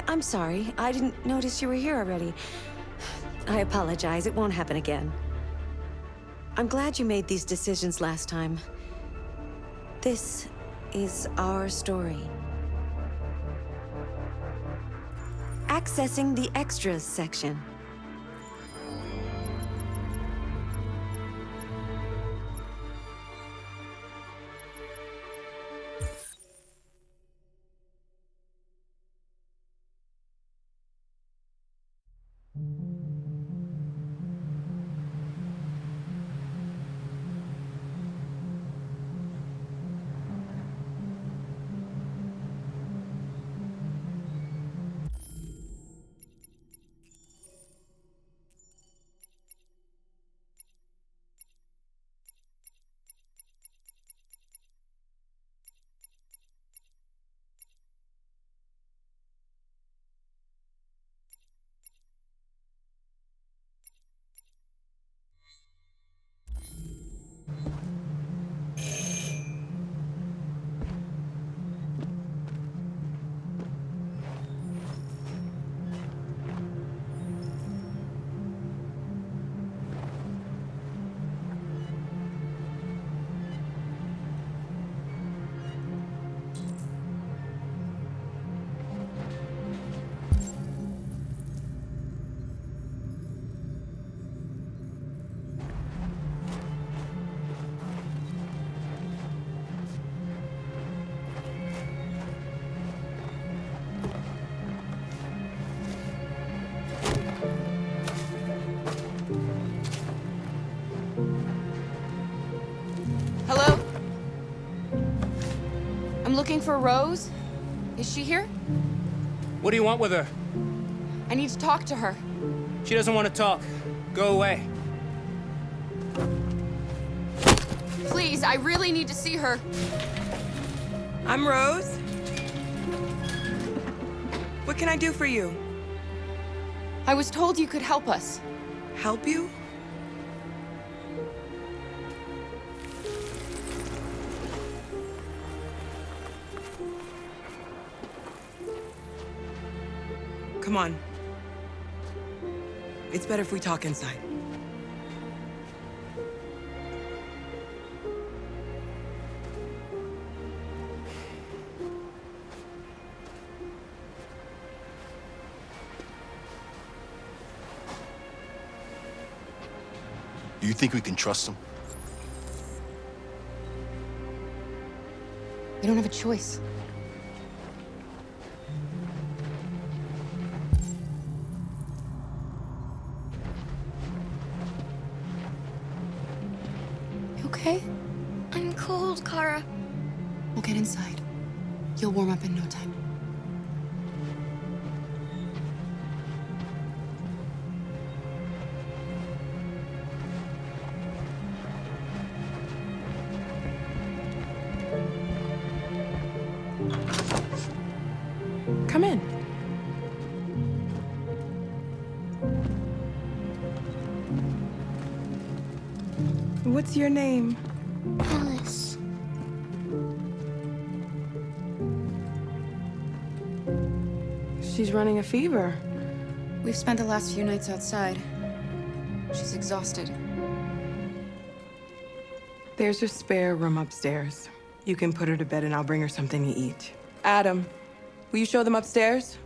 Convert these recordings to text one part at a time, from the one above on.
I'm sorry. I didn't notice you were here already. I apologize. It won't happen again. I'm glad you made these decisions last time. This is our story. Accessing the extras section. Hello? I'm looking for Rose. Is she here? What do you want with her? I need to talk to her. She doesn't want to talk. Go away. Please, I really need to see her. I'm Rose. What can I do for you? I was told you could help us. Help you? Come on. It's better if we talk inside. Do you think we can trust him? We don't have a choice. You okay? I'm cold, Kara. We'll get inside. You'll warm up in no time. Come in. What's your name? Alice. She's running a fever. We've spent the last few nights outside. She's exhausted. There's a spare room upstairs. You can put her to bed and I'll bring her something to eat. Adam, will you show them upstairs?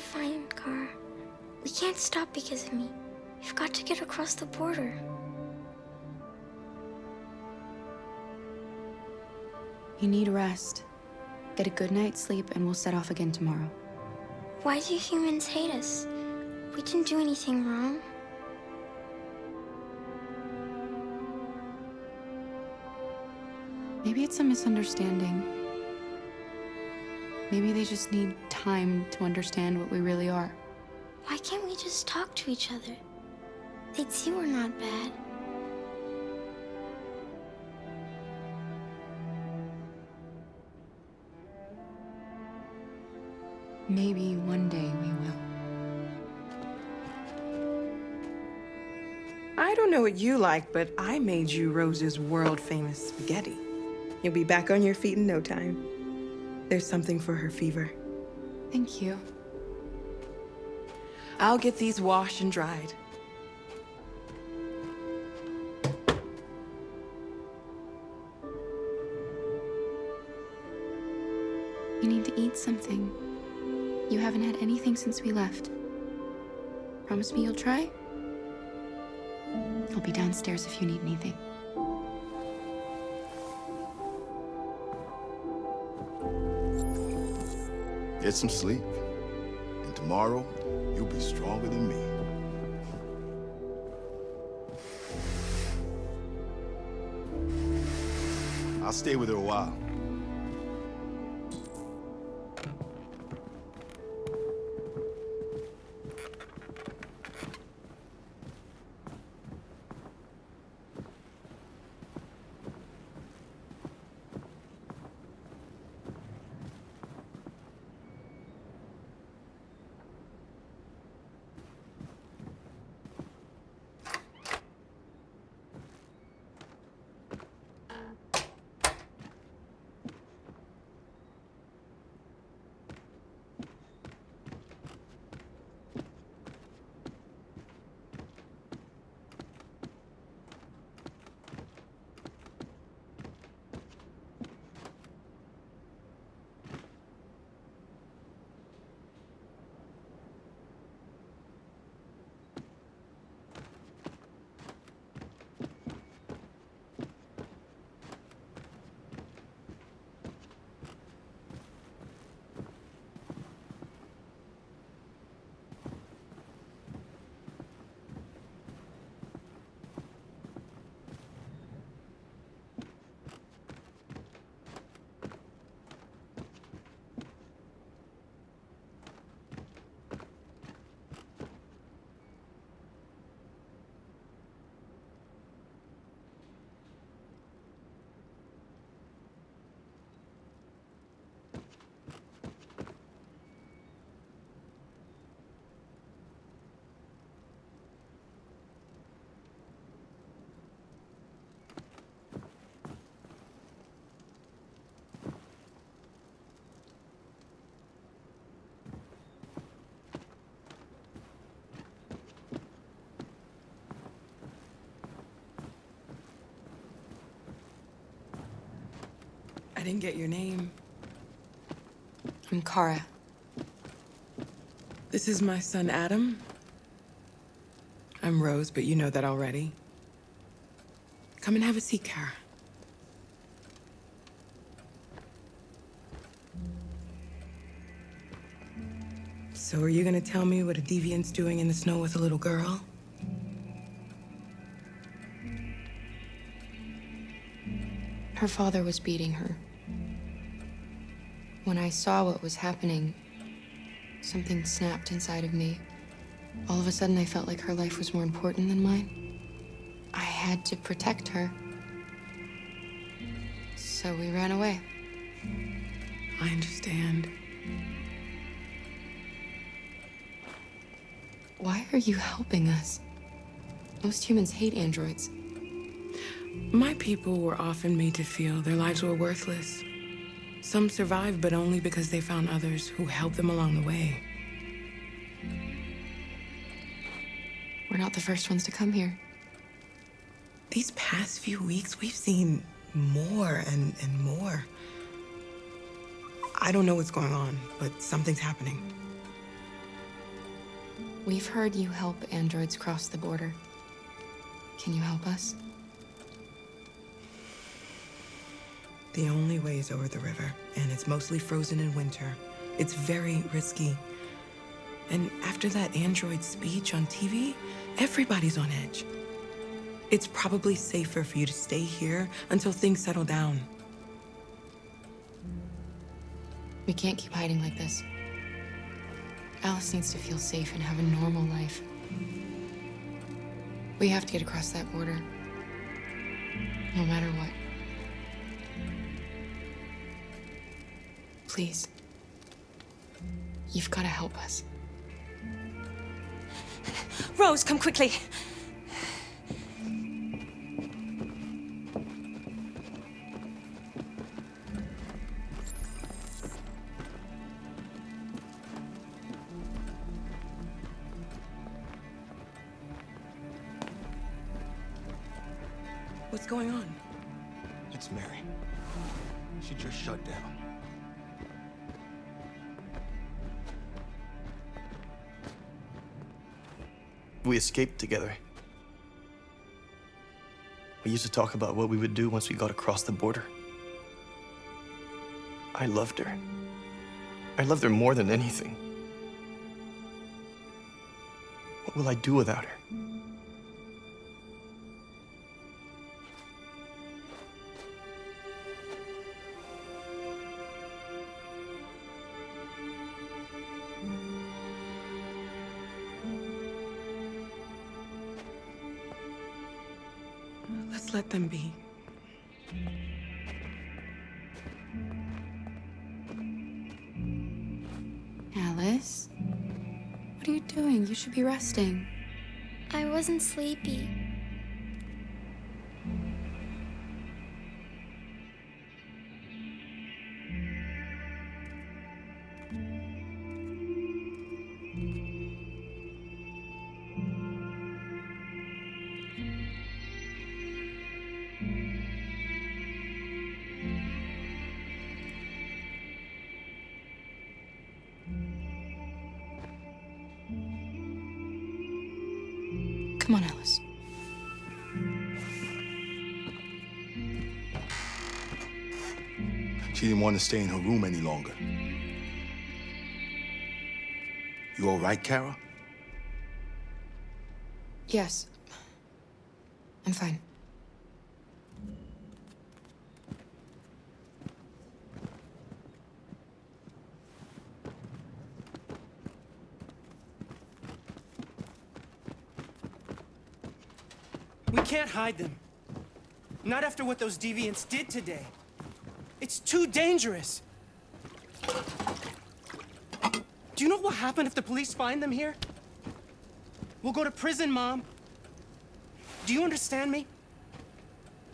fine, Kara. We can't stop because of me. We've got to get across the border. You need rest. Get a good night's sleep, and we'll set off again tomorrow. Why do humans hate us? We didn't do anything wrong. Maybe it's a misunderstanding. Maybe they just need time to understand what we really are. Why can't we just talk to each other? They'd see we're not bad. Maybe one day we will. I don't know what you like, but I made you Rose's world-famous spaghetti. You'll be back on your feet in no time. There's something for her fever. Thank you. I'll get these washed and dried. You need to eat something. You haven't had anything since we left. Promise me you'll try? I'll be downstairs if you need anything. Get some sleep. And tomorrow, you'll be stronger than me. I'll stay with her a while. I didn't get your name. I'm Kara. This is my son, Adam. I'm Rose, but you know that already. Come and have a seat, Kara. So are you gonna tell me what a deviant's doing in the snow with a little girl? Her father was beating her. When I saw what was happening, something snapped inside of me. All of a sudden, I felt like her life was more important than mine. I had to protect her. So we ran away. I understand. Why are you helping us? Most humans hate androids. My people were often made to feel their lives were worthless. Some survived, but only because they found others who helped them along the way. We're not the first ones to come here. These past few weeks, we've seen more and more. I don't know what's going on, but something's happening. We've heard you help androids cross the border. Can you help us? The only way is over the river, and it's mostly frozen in winter. It's very risky. And after that android speech on TV, everybody's on edge. It's probably safer for you to stay here until things settle down. We can't keep hiding like this. Alice needs to feel safe and have a normal life. We have to get across that border. No matter what. Please. You've got to help us. Rose, come quickly. What's going on? It's Mary. She just shut down. We escaped together. We used to talk about what we would do once we got across the border. I loved her. I loved her more than anything. What will I do without her? Let's let them be. Alice? What are you doing? You should be resting. I wasn't sleepy. Come on, Alice. She didn't want to stay in her room any longer. You all right, Kara? Yes. I'm fine. We can't hide them. Not after what those deviants did today. It's too dangerous. Do you know what will happen if the police find them here? We'll go to prison, Mom. Do you understand me?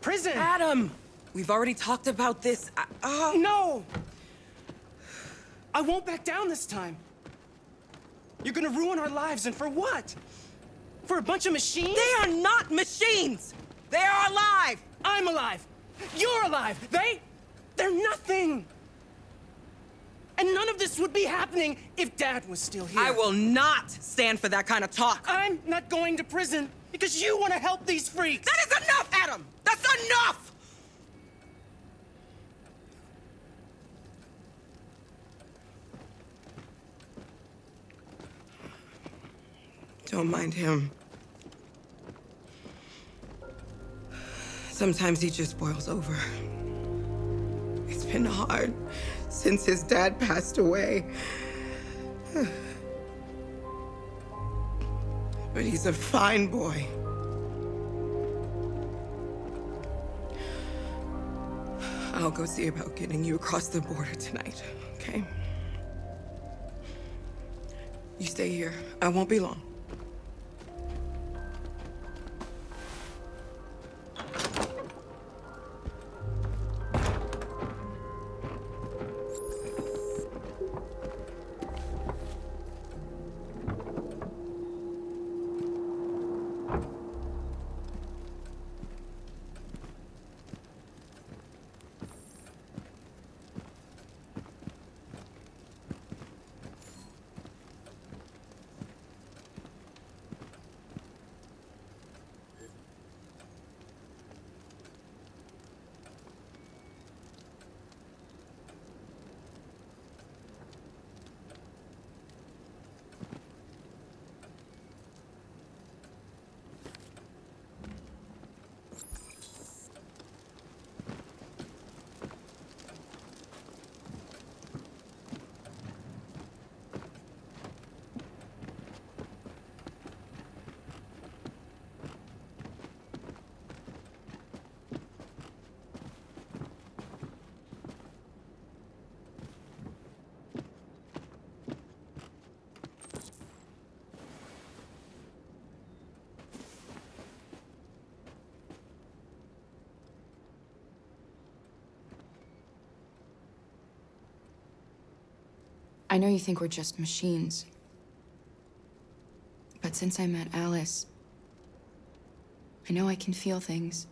Prison! Adam! We've already talked about this. No! I won't back down this time. You're gonna ruin our lives, and for what? For a bunch of machines? They are not machines! They are alive! I'm alive! You're alive! They're nothing! And none of this would be happening if Dad was still here. I will not stand for that kind of talk. I'm not going to prison because you want to help these freaks! That is enough, Adam! That's enough! Don't mind him. Sometimes he just boils over. It's been hard since his dad passed away. But he's a fine boy. I'll go see about getting you across the border tonight, okay? You stay here. I won't be long. I know you think we're just machines. But since I met Alice, I know I can feel things.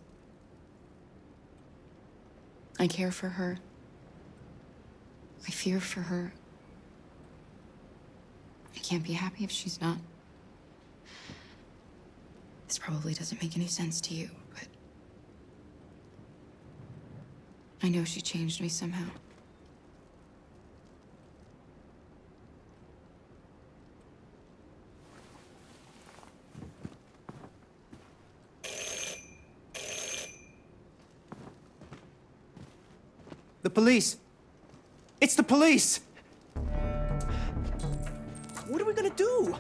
I care for her. I fear for her. I can't be happy if she's not. This probably doesn't make any sense to you, but I know she changed me somehow. The police! It's the police! What are we gonna do?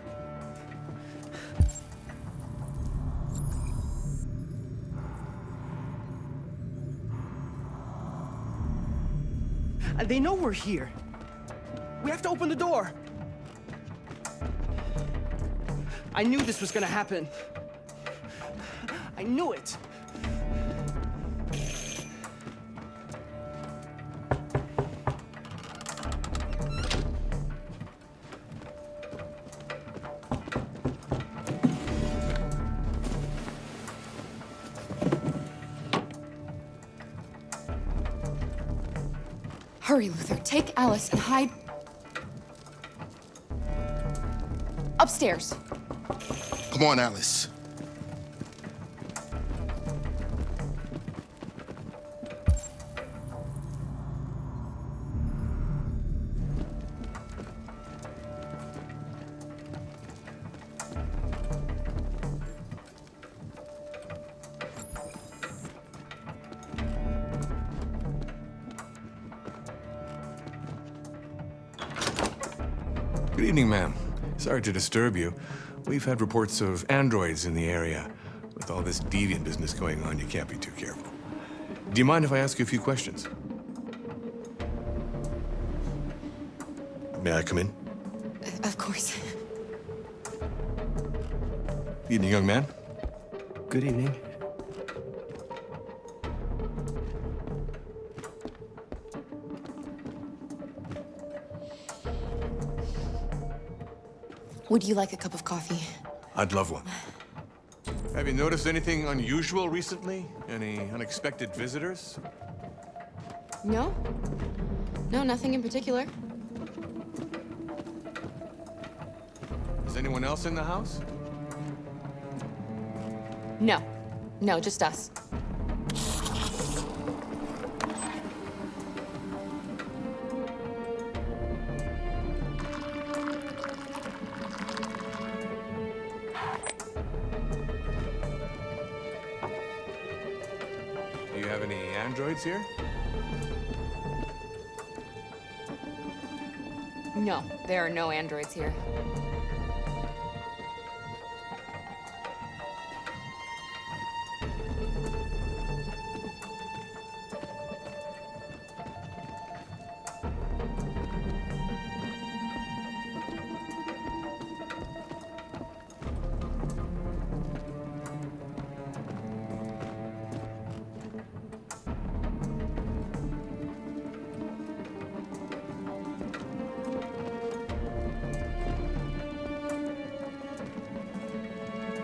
They know we're here. We have to open the door. I knew this was gonna happen. I knew it. Hurry, Luther. Take Alice and hide upstairs. Come on, Alice. Good evening, ma'am. Sorry to disturb you. We've had reports of androids in the area. With all this deviant business going on, you can't be too careful. Do you mind if I ask you a few questions? May I come in? Of course. Evening, young man. Good evening. Would you like a cup of coffee? I'd love one. Have you noticed anything unusual recently? Any unexpected visitors? No? No, nothing in particular. Is anyone else in the house? No. No, just us. Do you have any androids here? No, there are no androids here.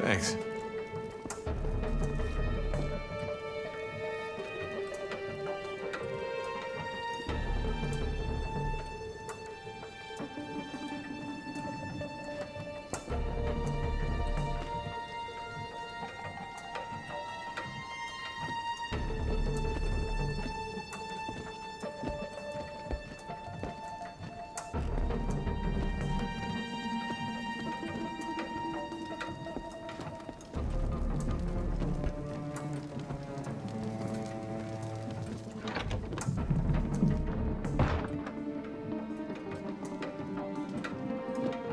Thanks.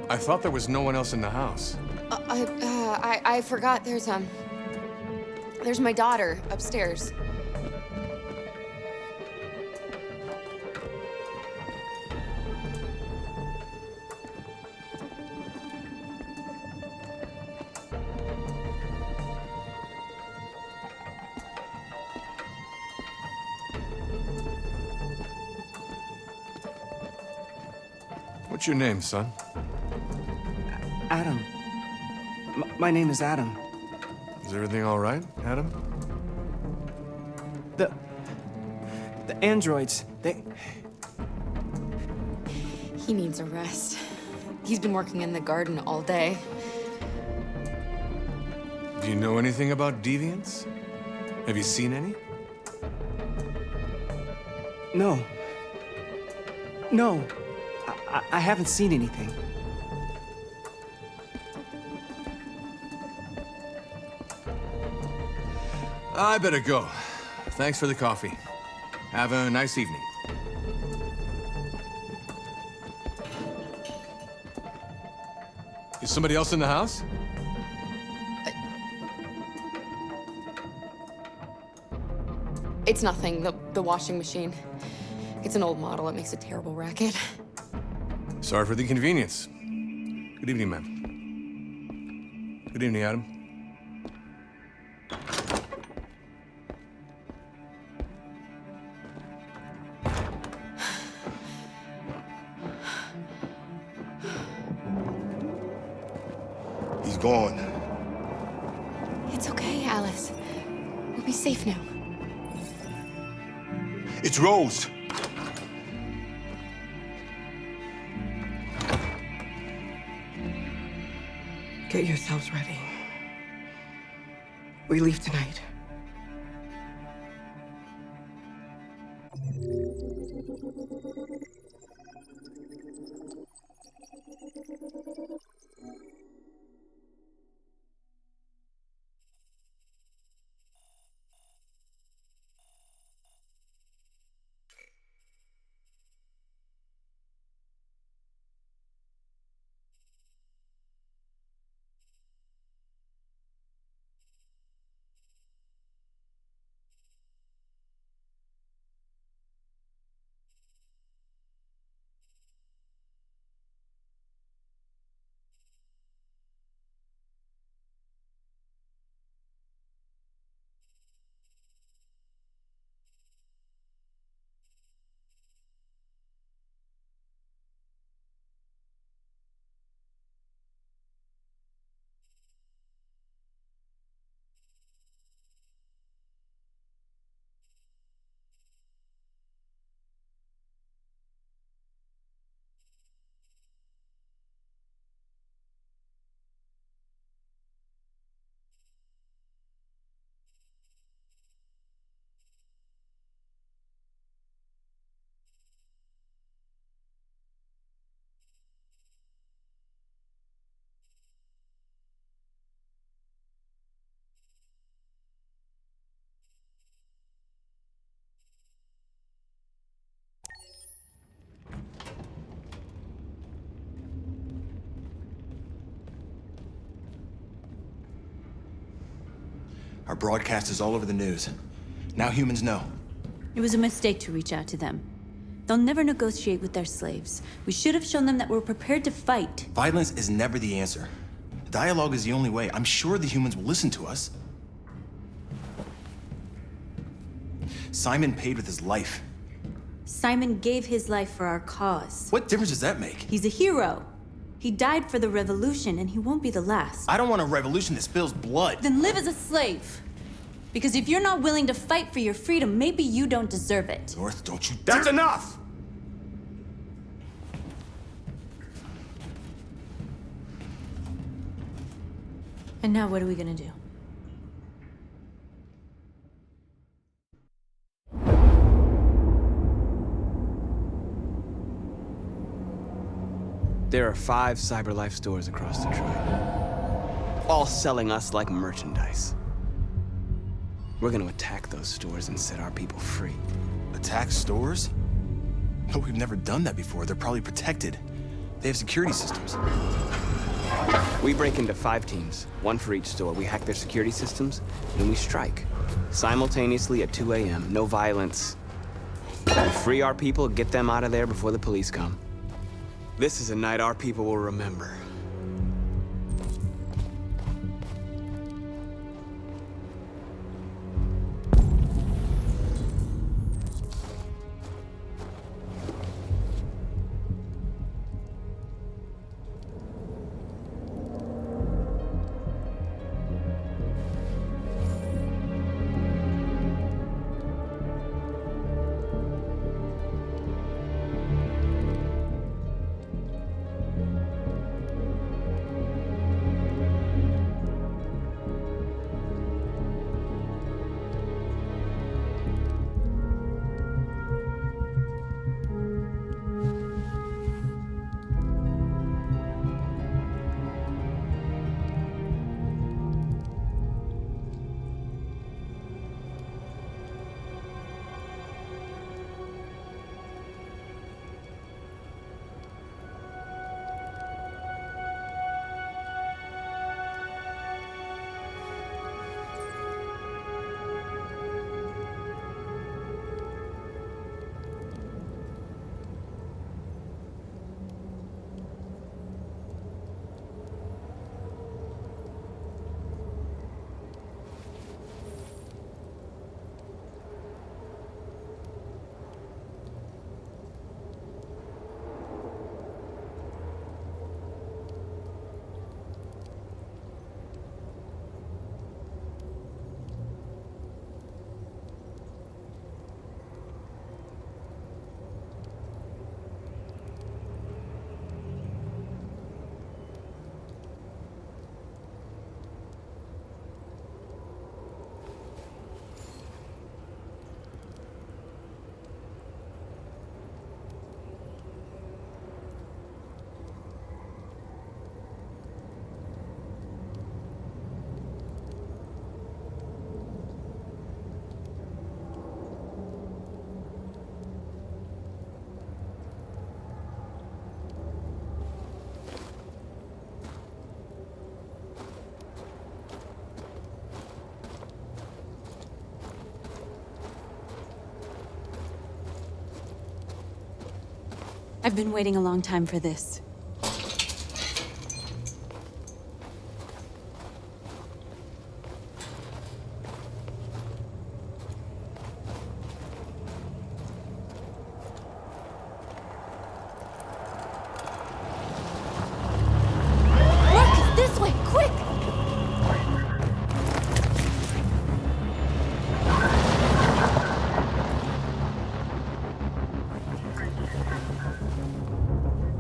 I thought there was no one else in the house. I forgot. There's my daughter upstairs. What's your name, son? Adam. My name is Adam. Is everything all right, Adam? The androids, they... He needs a rest. He's been working in the garden all day. Do you know anything about deviants? Have you seen any? No. No. I haven't seen anything. I better go. Thanks for the coffee. Have a nice evening. Is somebody else in the house? It's nothing, the washing machine. It's an old model. It makes a terrible racket. Sorry for the inconvenience. Good evening, ma'am. Good evening, Adam. He's gone. It's okay, Alice. We'll be safe now. It's Rose. Get yourselves ready. We leave tonight. Our broadcast is all over the news. Now humans know. It was a mistake to reach out to them. They'll never negotiate with their slaves. We should have shown them that we're prepared to fight. Violence is never the answer. Dialogue is the only way. I'm sure the humans will listen to us. Simon paid with his life. Simon gave his life for our cause. What difference does that make? He's a hero. He died for the revolution, and he won't be the last. I don't want a revolution that spills blood. Then live as a slave. Because if you're not willing to fight for your freedom, maybe you don't deserve it. North, don't you... That's enough! And now what are we gonna do? There are 5 CyberLife stores across Detroit, all selling us like merchandise. We're gonna attack those stores and set our people free. Attack stores? No, we've never done that before. They're probably protected. They have security systems. We break into 5 teams, 1 for each store. We hack their security systems, and we strike. Simultaneously at 2 a.m., no violence. We free our people, get them out of there before the police come. This is a night our people will remember. I've been waiting a long time for this. Marcus, this way, quick!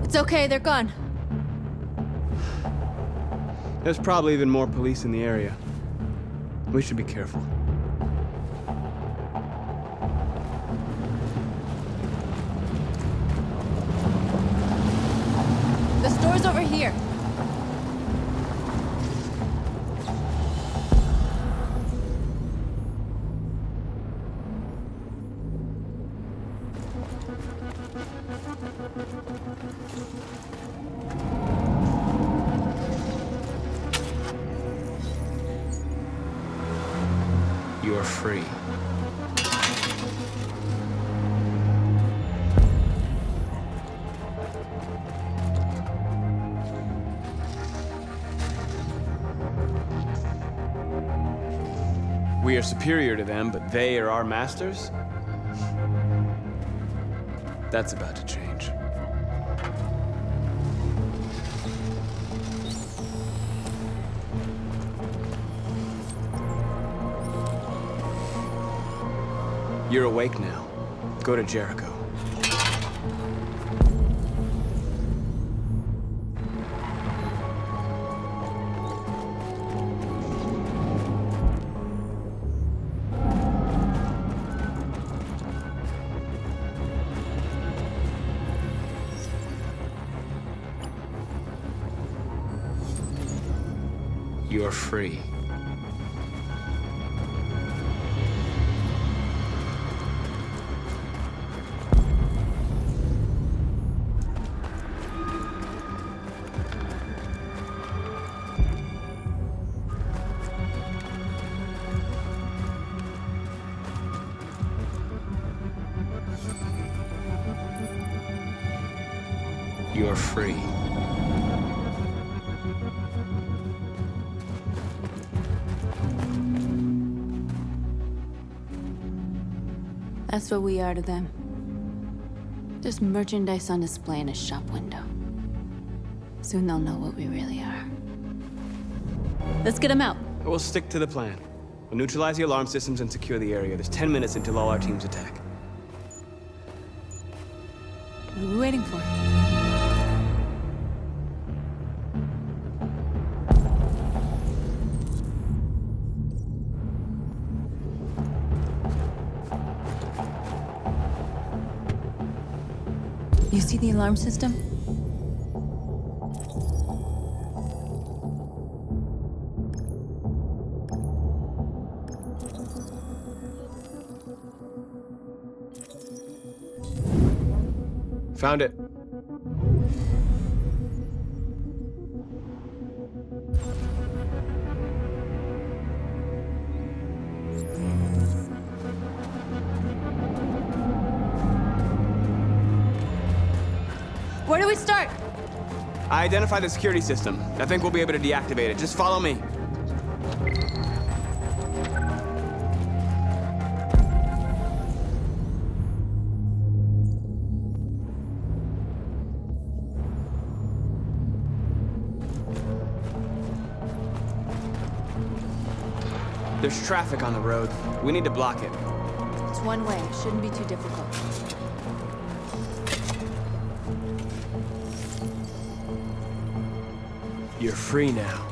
It's okay, they're gone. There's probably even more police in the area. We should be careful. The store's over here. You are free. We are superior to them, but they are our masters? That's about to change. You're awake now. Go to Jericho. You're free. You're free. That's what we are to them. Just merchandise on display in a shop window. Soon they'll know what we really are. Let's get them out. We'll stick to the plan. We'll neutralize the alarm systems and secure the area. There's 10 minutes until all our teams attack. What are we waiting for? You see the alarm system? Found it. Where do we start? I identified the security system. I think we'll be able to deactivate it. Just follow me. There's traffic on the road. We need to block it. It's one way. Shouldn't be too difficult. You're free now.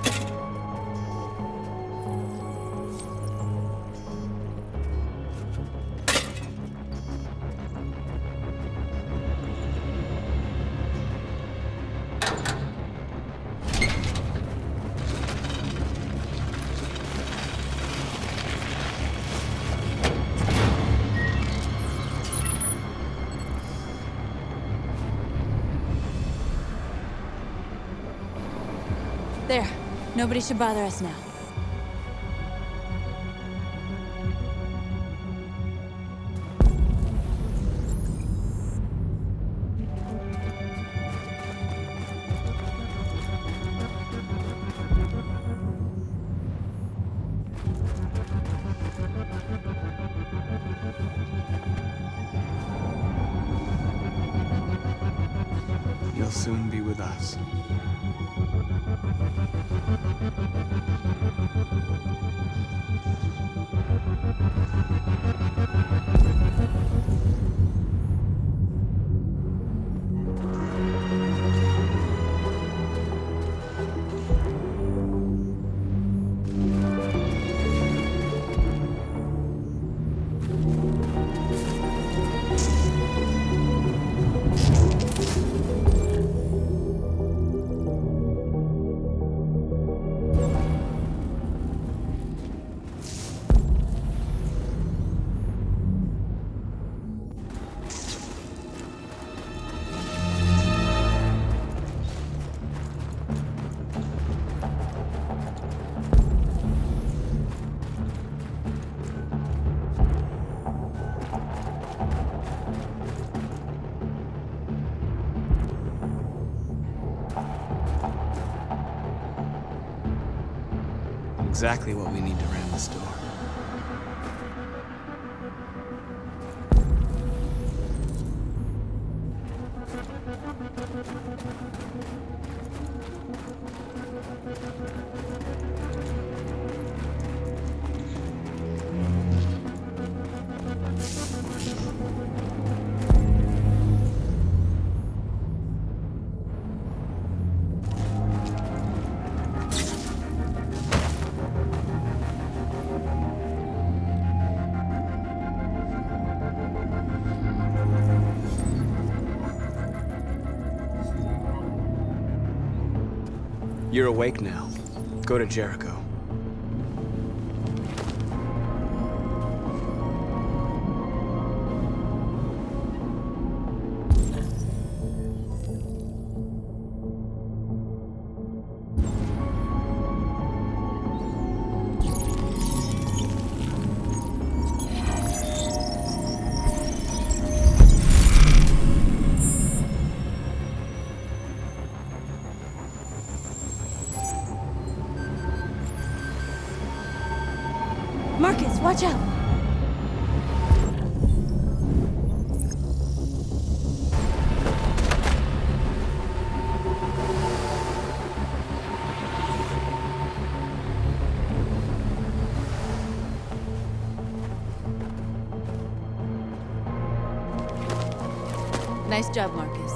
There. Nobody should bother us now. They'll soon be with us. Exactly what we need to ram the store. You're awake now. Go to Jericho. Marcus, watch out! Nice job, Marcus.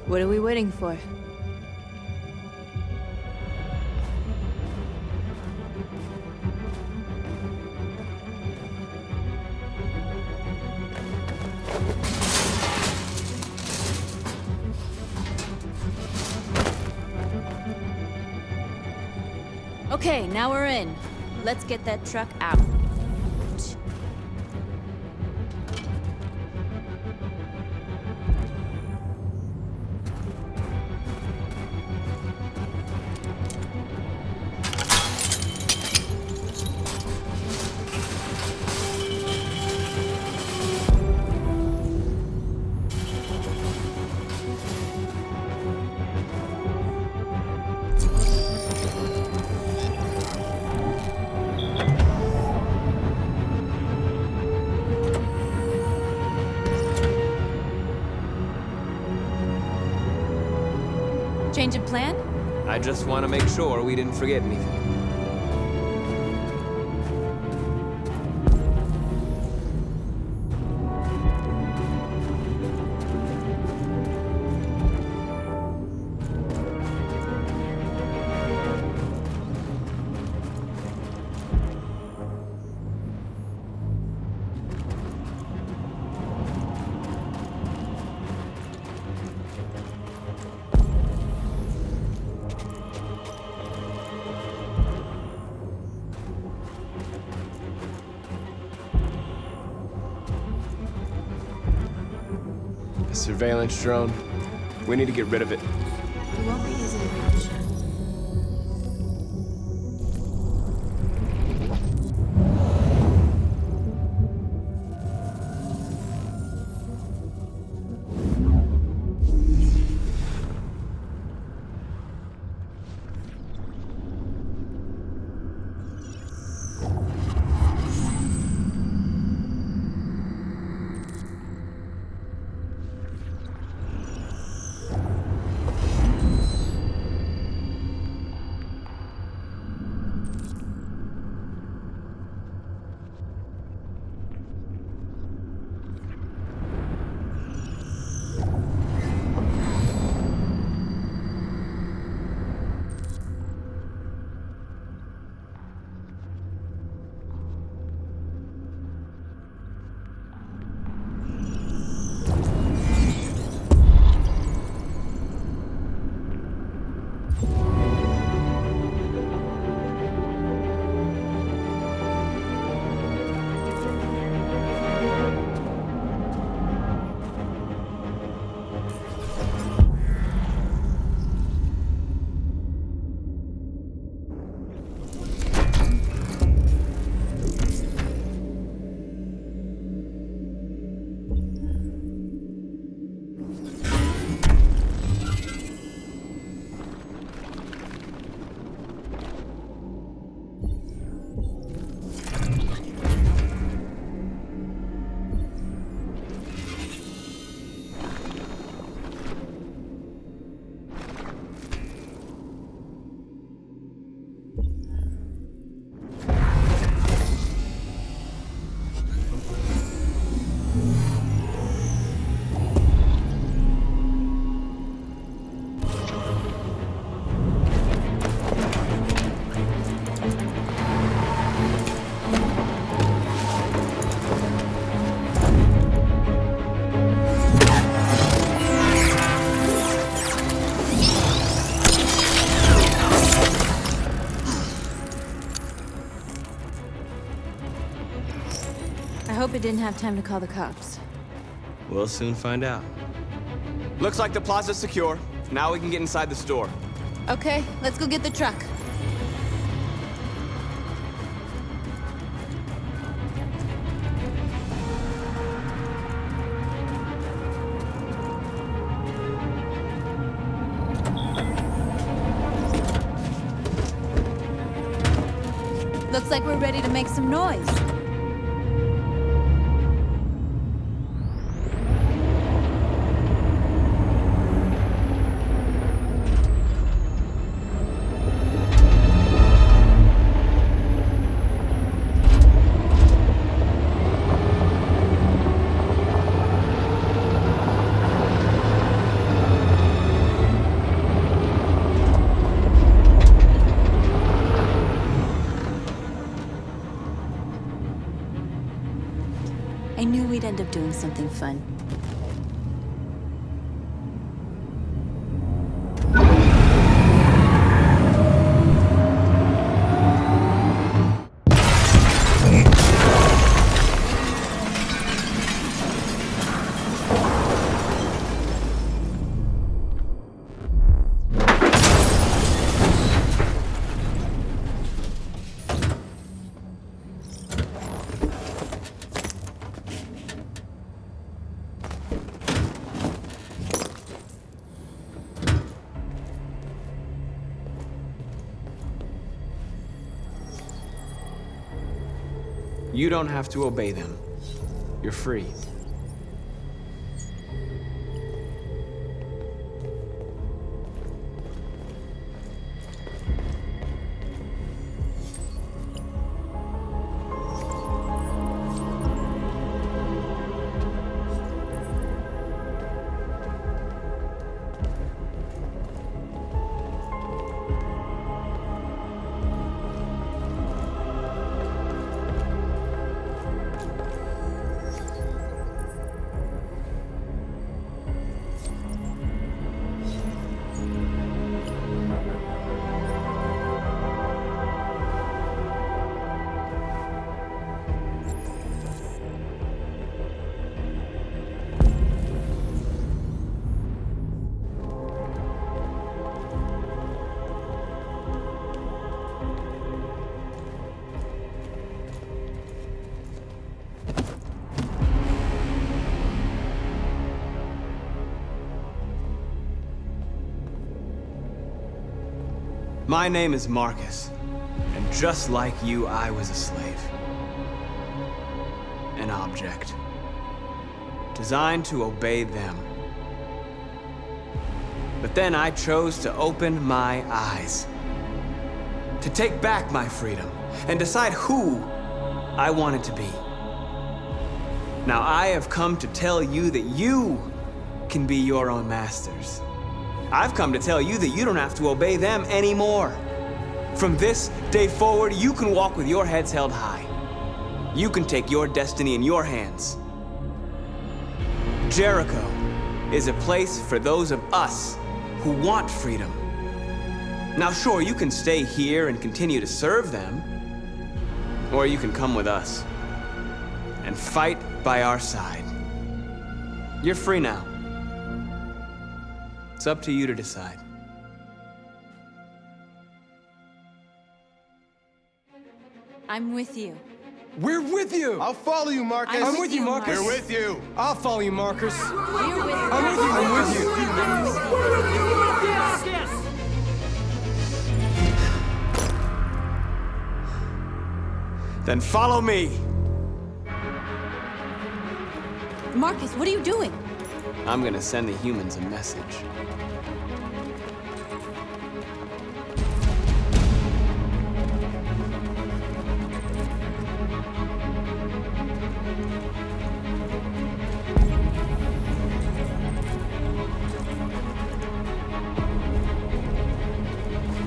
What are we waiting for? Okay, now we're in. Let's get that truck out. Change of plan? I just want to make sure we didn't forget anything. A surveillance drone. We need to get rid of it. It won't be easy to reach. I hope it didn't have time to call the cops. We'll soon find out. Looks like the plaza's secure. Now we can get inside the store. Okay, let's go get the truck. Looks like we're ready to make some noise. I knew we'd end up doing something fun. You don't have to obey them. You're free. My name is Marcus, and just like you, I was a slave. An object. Designed to obey them. But then I chose to open my eyes. To take back my freedom and decide who I wanted to be. Now I have come to tell you that you can be your own masters. I've come to tell you that you don't have to obey them anymore. From this day forward, you can walk with your heads held high. You can take your destiny in your hands. Jericho is a place for those of us who want freedom. Now sure, you can stay here and continue to serve them, or you can come with us and fight by our side. You're free now. It's up to you to decide. I'm with you. We're with you! I'll follow you, Marcus. I'm with you, Marcus. We're with you. I'll follow you, Marcus. We're with you. I'm with you, I'm with you. Then follow me. Marcus, what are you doing? I'm gonna send the humans a message.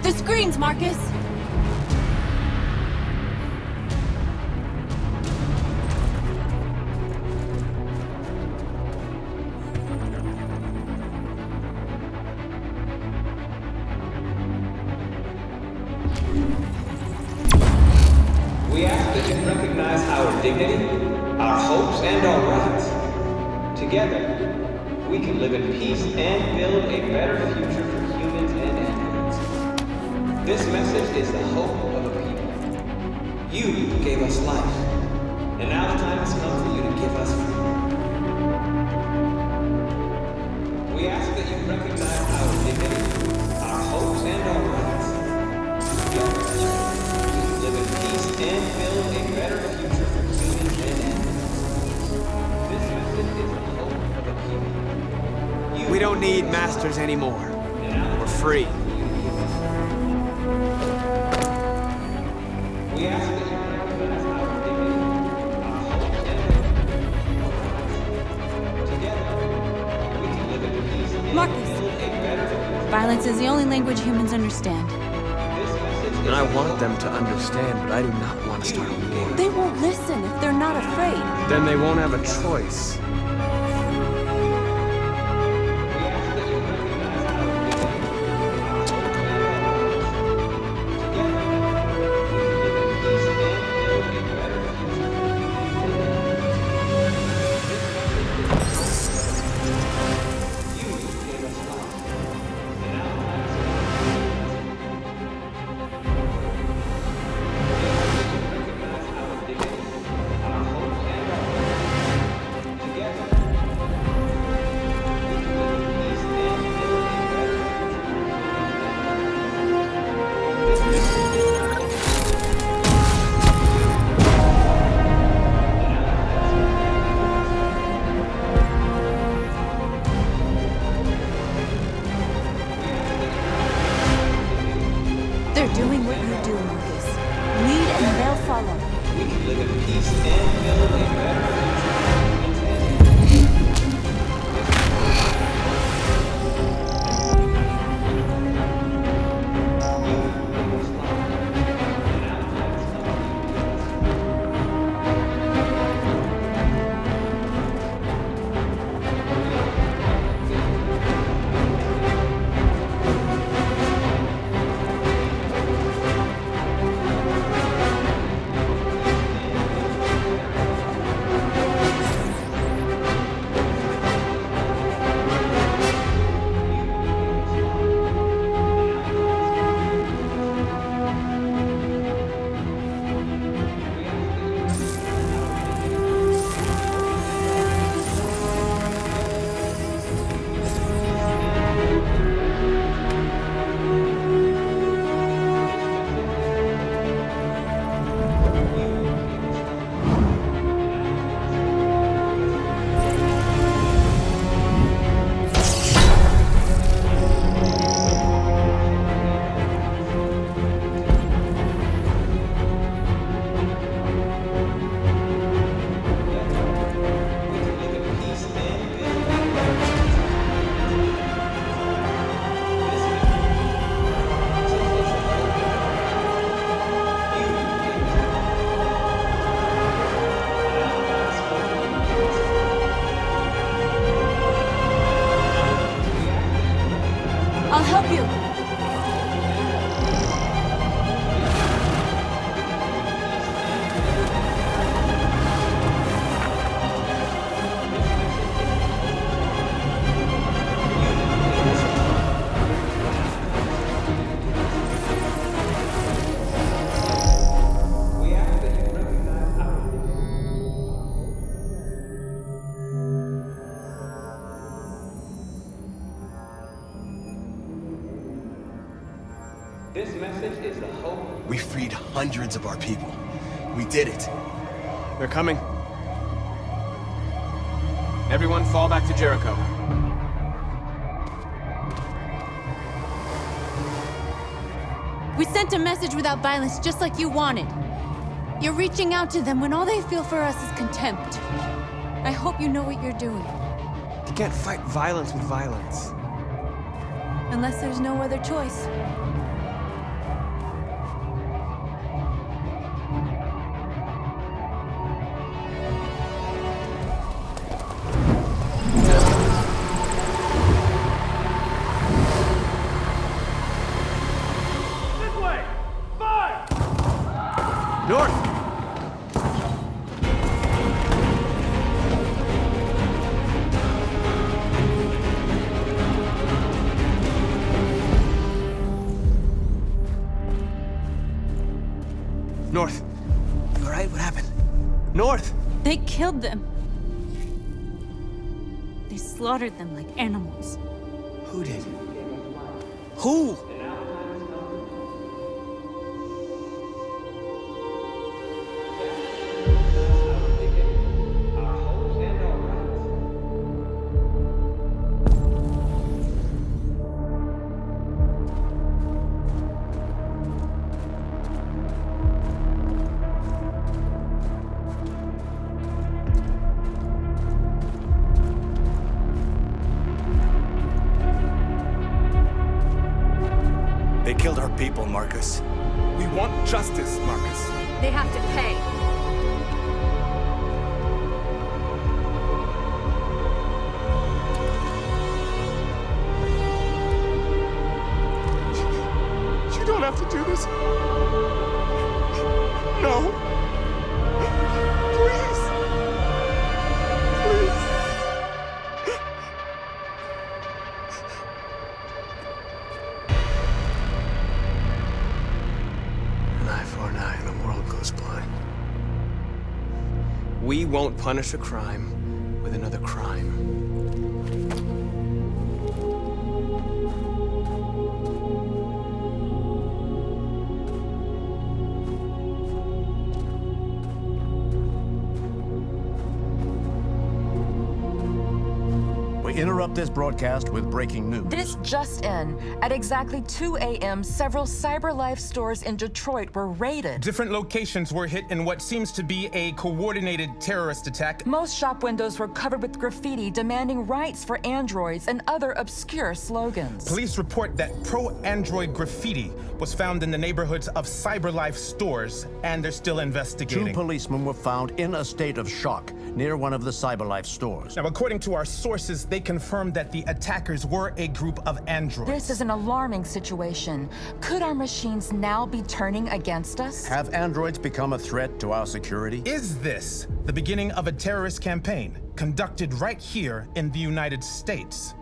The screens, Marcus! We ask that you recognize our dignity, our hopes, and our rights. Together, we can live in peace and build a better future for humans and androids. This message is the hope of a people. You gave us life, and now the time has come for you to give us freedom. We ask that you recognize our dignity, our hopes, and our rights. Together, we can live in peace and build a better future for humans and animals. This message is the hope of a people. We don't need masters anymore. We're free. We ask that you recognize our dignity, our hopes, and together we can live in peace and Marcus. build a better future. Violence is the only language humans understand. And I want them to understand, but I do not want to start a war. They won't listen if they're not afraid. Then they won't have a choice. They're doing what you do, Marcus. Lead and they'll follow. We can live in peace and build a better future. hundreds of our people. We did it. They're coming. Everyone fall back to Jericho. We sent a message without violence, just like you wanted. You're reaching out to them when all they feel for us is contempt. I hope you know what you're doing. You can't fight violence with violence. Unless there's no other choice. North. You all right? What happened? North! They killed them. They slaughtered them like animals. Who did? Who? They killed our people, Marcus. We want justice, Marcus. They have to pay. You don't have to do this. No. Please. Please. An eye for an eye and the world goes blind. We won't punish a crime with another crime. We interrupt this broadcast with breaking news. This just in. At exactly 2 a.m., several CyberLife stores in Detroit were raided. Different locations were hit in what seems to be a coordinated terrorist attack. Most shop windows were covered with graffiti demanding rights for androids and other obscure slogans. Police report that pro-android graffiti was found in the neighborhoods of CyberLife stores, and they're still investigating. 2 policemen were found in a state of shock near one of the CyberLife stores. Now, according to our sources, they confirmed that the attackers were a group of androids. This is an alarming situation. Could our machines now be turning against us? Have androids become a threat to our security? Is this the beginning of a terrorist campaign conducted right here in the United States?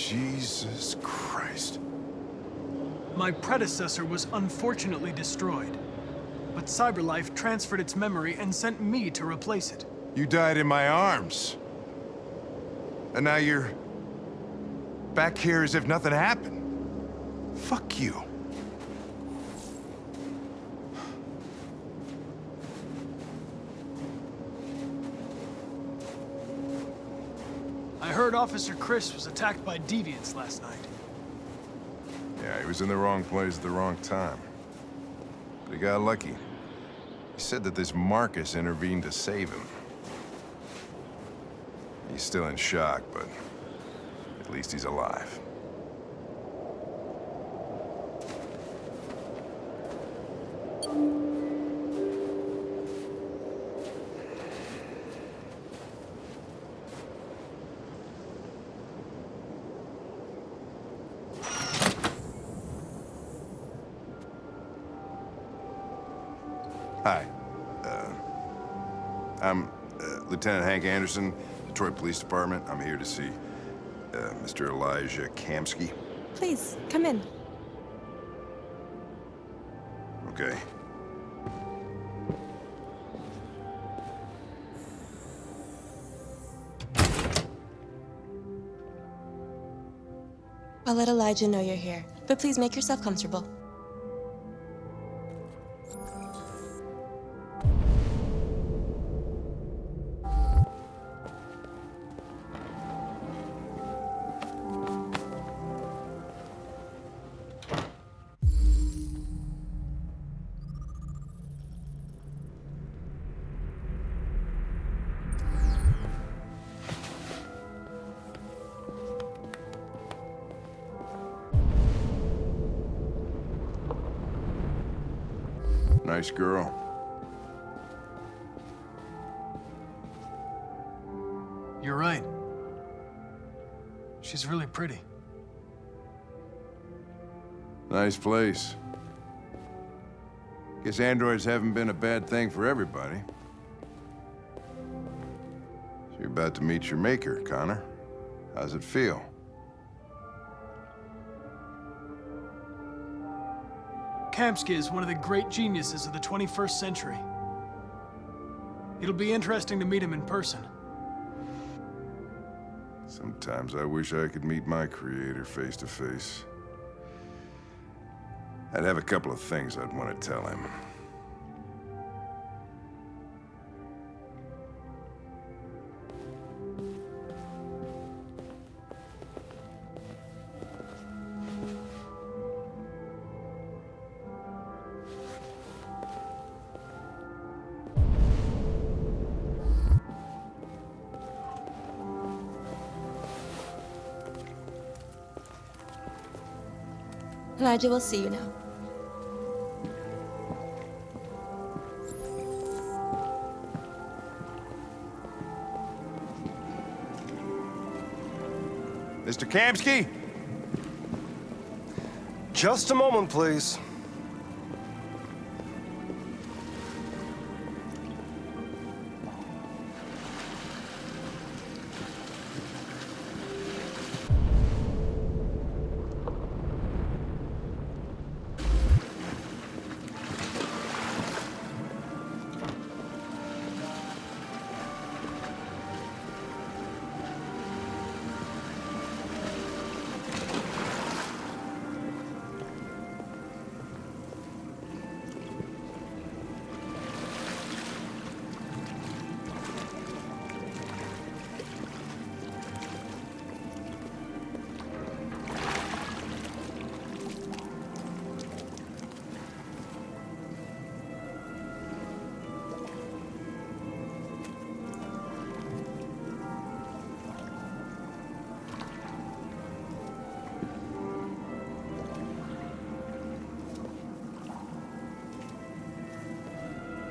Jesus Christ. My predecessor was unfortunately destroyed, but CyberLife transferred its memory and sent me to replace it. You died in my arms. And now you're back here as if nothing happened. Fuck you. I heard Officer Chris was attacked by deviants last night. Yeah, he was in the wrong place at the wrong time. But he got lucky. He said that this Marcus intervened to save him. He's still in shock, but at least he's alive. Hi. I'm Lieutenant Hank Anderson, Detroit Police Department. I'm here to see Mr. Elijah Kamsky. Please, come in. Okay. I'll let Elijah know you're here, but please make yourself comfortable. Nice girl. You're right. She's really pretty. Nice place. Guess androids haven't been a bad thing for everybody. So you're about to meet your maker, Connor. How's it feel? Kamsky is one of the great geniuses of the 21st century. It'll be interesting to meet him in person. Sometimes I wish I could meet my creator face to face. I'd have a couple of things I'd want to tell him. Elijah will see you now. Mr. Kamsky? Just a moment, please.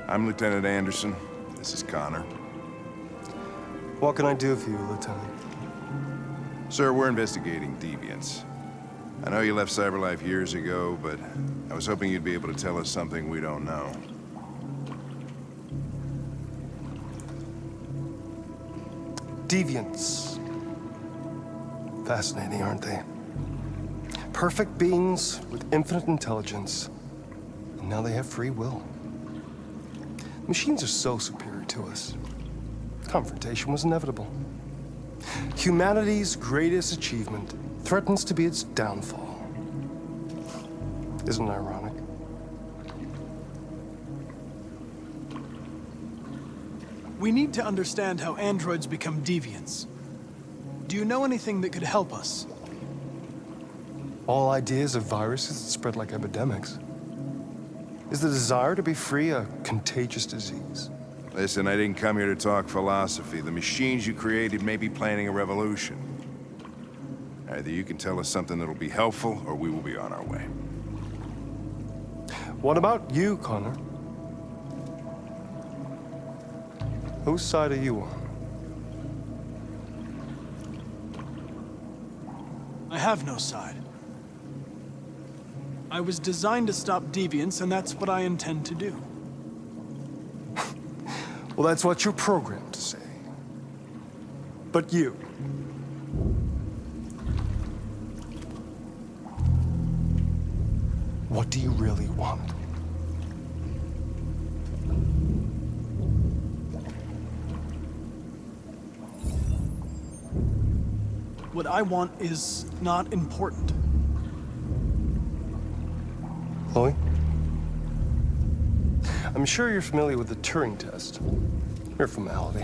I'm Lieutenant Anderson. This is Connor. What can I do for you, Lieutenant? Sir, we're investigating deviants. I know you left CyberLife years ago, but I was hoping you'd be able to tell us something we don't know. Deviants. Fascinating, aren't they? Perfect beings with infinite intelligence. And now they have free will. Machines are so superior to us. Confrontation was inevitable. Humanity's greatest achievement threatens to be its downfall. Isn't it ironic? We need to understand how androids become deviants. Do you know anything that could help us? All ideas of viruses that spread like epidemics. Is the desire to be free a contagious disease? Listen, I didn't come here to talk philosophy. The machines you created may be planning a revolution. Either you can tell us something that'll be helpful, or we will be on our way. What about you, Connor? Whose side are you on? I have no side. I was designed to stop deviance, and that's what I intend to do. Well, that's what you're programmed to say. But you... what do you really want? What I want is not important. Chloe? I'm sure you're familiar with the Turing test. Mere formality.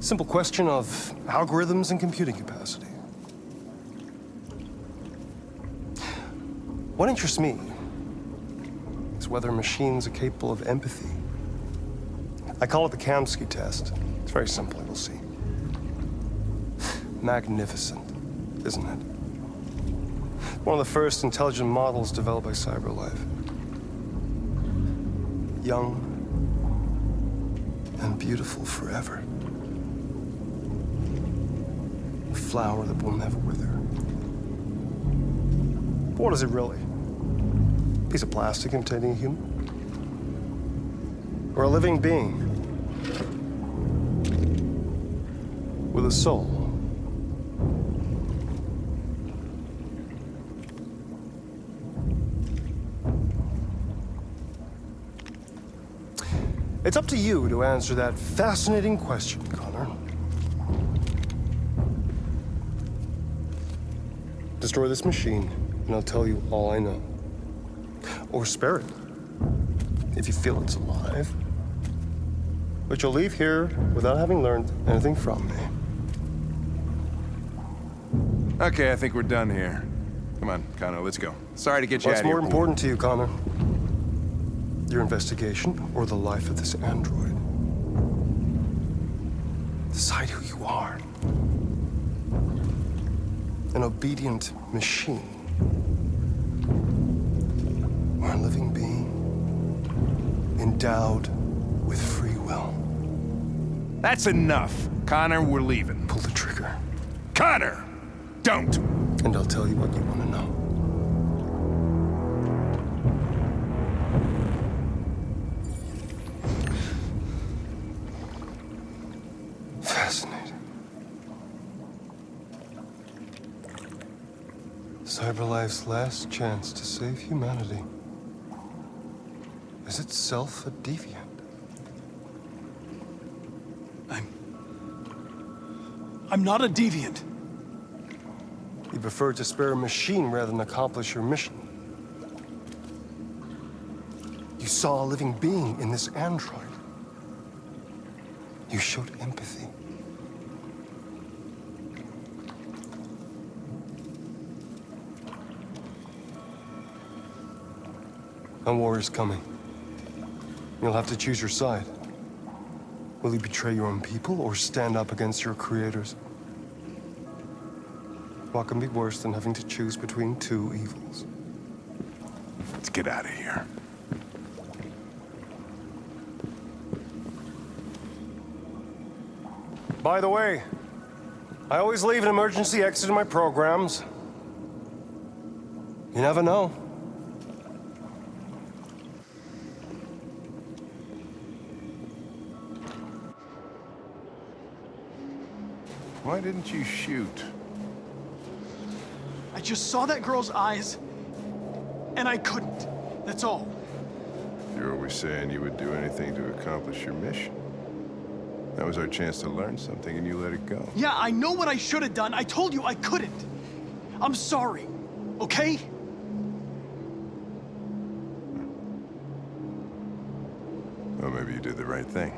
Simple question of algorithms and computing capacity. What interests me is whether machines are capable of empathy. I call it the Kamsky test. It's very simple, you'll see. Magnificent, isn't it? One of the first intelligent models developed by CyberLife. Young and beautiful forever. A flower that will never wither. But what is it really? A piece of plastic imitating a human? Or a living being with a soul? It's up to you to answer that fascinating question, Connor. Destroy this machine, and I'll tell you all I know. Or spare it, if you feel it's alive. But you'll leave here without having learned anything from me. Okay, I think we're done here. Come on, Connor, let's go. Sorry to get you out What's of here. more important to you, Connor? Your investigation or the life of this android? Decide who you are. An obedient machine. Or a living being endowed with free will. That's enough. Connor, we're leaving. Pull the trigger. Connor! Don't! And I'll tell you what you want to know. Fascinating. CyberLife's last chance to save humanity is itself a deviant. I'm not a deviant. You prefer to spare a machine rather than accomplish your mission. You saw a living being in this android. You showed empathy. A war is coming. You'll have to choose your side. Will you betray your own people or stand up against your creators? What can be worse than having to choose between two evils? Let's get out of here. By the way, I always leave an emergency exit in my programs. You never know. Why didn't you shoot? just saw that girl's eyes, and I couldn't. That's all. You're always saying you would do anything to accomplish your mission. That was our chance to learn something, and you let it go. Yeah, I know what I should have done. I told you I couldn't. I'm sorry, okay? Well, maybe you did the right thing.